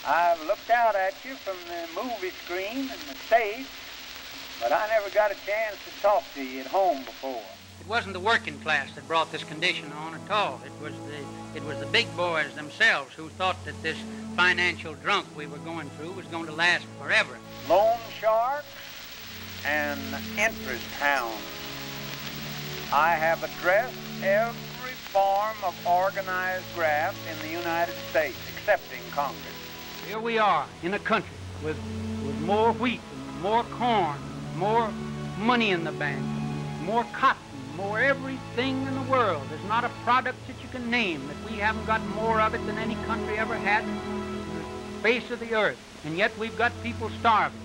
I've looked out at you from the movie screen and the stage, but I never got a chance to talk to you at home before. It wasn't the working class that brought this condition on at all. It was the big boys themselves who thought that this financial drunk we were going through was going to last forever. Loan sharks and interest hounds. I have addressed every form of organized graft in the United States, excepting Congress. Here we are in a country with more wheat, and more corn, more money in the bank, more cotton, more everything in the world. There's not a product that you can name that we haven't got more of it than any country ever had on the face of the earth. And yet we've got people starving.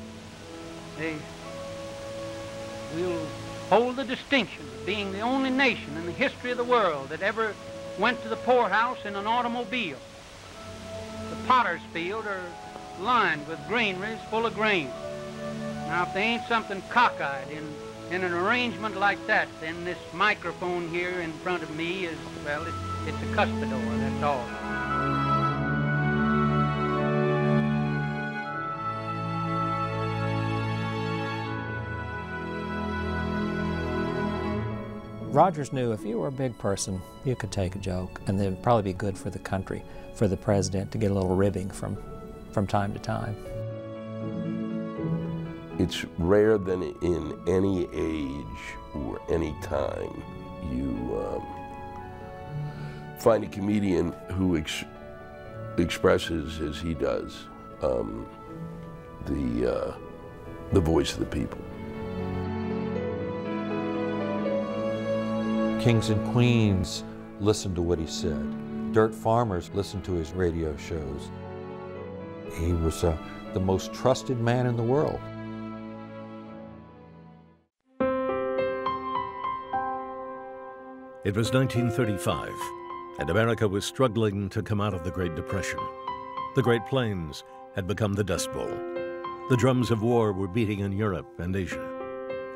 We'll hold the distinction of being the only nation in the history of the world that ever went to the poorhouse in an automobile. The potter's field are lined with granaries full of grain. Now, if there ain't something cockeyed in an arrangement like that, then this microphone here in front of me is, well, it's a cuspidor, that's all. Rogers knew if you were a big person, you could take a joke, and it would probably be good for the country, for the president to get a little ribbing from time to time. It's rare that in any age or any time you find a comedian who expresses, as he does, the voice of the people. Kings and queens listened to what he said. Dirt farmers listened to his radio shows. He was the most trusted man in the world. It was 1935, and America was struggling to come out of the Great Depression. The Great Plains had become the Dust Bowl. The drums of war were beating in Europe and Asia.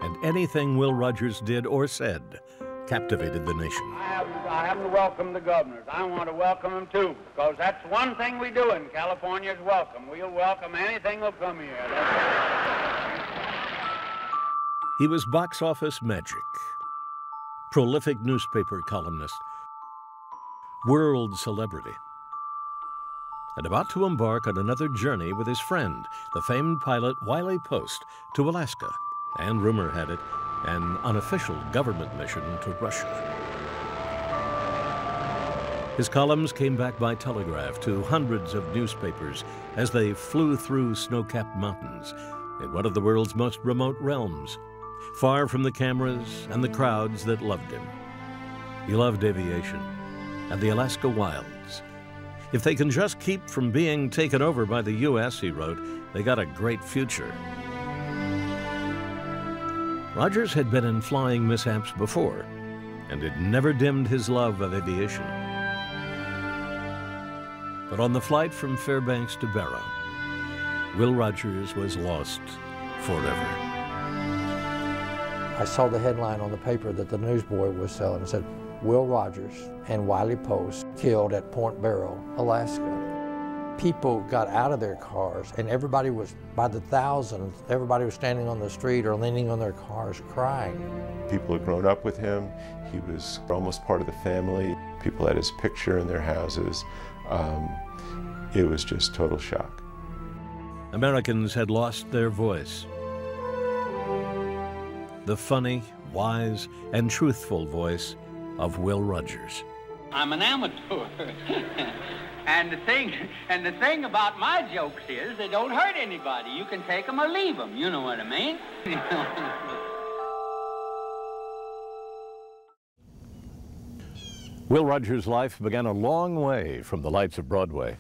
And anything Will Rogers did or said captivated the nation. I haven't welcomed the governors. I want to welcome them too, because that's one thing we do in California is welcome. We'll welcome anything that'll come here. He was box office magic, prolific newspaper columnist, world celebrity, and about to embark on another journey with his friend, the famed pilot Wiley Post, to Alaska, and rumor had it, an unofficial government mission to Russia. His columns came back by telegraph to hundreds of newspapers as they flew through snow-capped mountains in one of the world's most remote realms, far from the cameras and the crowds that loved him. He loved aviation and the Alaska wilds. If they can just keep from being taken over by the U.S., he wrote, they got a great future. Rogers had been in flying mishaps before, and it never dimmed his love of aviation. But on the flight from Fairbanks to Barrow, Will Rogers was lost forever. I saw the headline on the paper that the newsboy was selling. It said, Will Rogers and Wiley Post killed at Point Barrow, Alaska. People got out of their cars, and everybody was, by the thousands, everybody was standing on the street or leaning on their cars crying. People had grown up with him. He was almost part of the family. People had his picture in their houses. It was just total shock. Americans had lost their voice. The funny, wise, and truthful voice of Will Rogers. I'm an amateur. And the thing about my jokes is they don't hurt anybody. You can take them or leave them. You know what I mean? Will Rogers' life began a long way from the lights of Broadway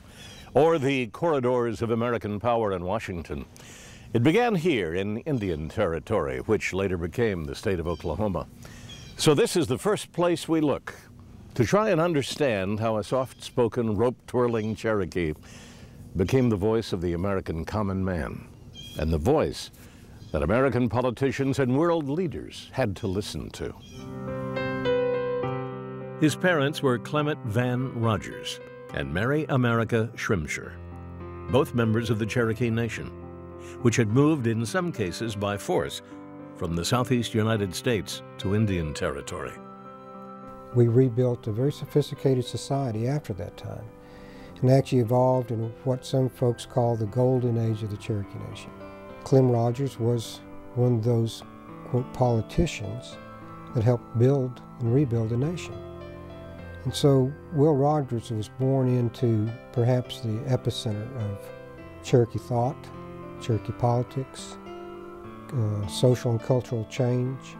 or the corridors of American power in Washington. It began here in Indian Territory, which later became the state of Oklahoma. So this is the first place we look to try and understand how a soft-spoken, rope-twirling Cherokee became the voice of the American common man, and the voice that American politicians and world leaders had to listen to. His parents were Clement Van Rogers and Mary America Shrimshire. both members of the Cherokee Nation, which had moved in some cases by force from the southeast United States to Indian Territory. We rebuilt a very sophisticated society after that time, and actually evolved in what some folks call the golden age of the Cherokee Nation. Clem Rogers was one of those, quote, politicians that helped build and rebuild the nation. And so Will Rogers was born into perhaps the epicenter of Cherokee thought, Cherokee politics, social and cultural change.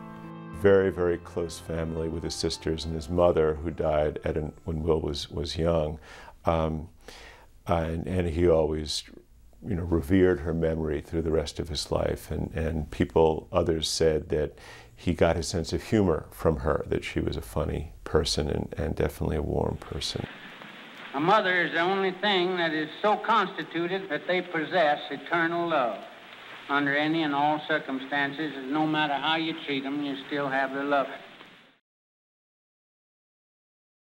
Very, very close family with his sisters and his mother, who died when Will was young. And he always, revered her memory through the rest of his life. And others said that he got his sense of humor from her, that she was a funny person and definitely a warm person. A mother is the only thing that is so constituted that they possess eternal love. Under any and all circumstances, no matter how you treat them, you still have their love.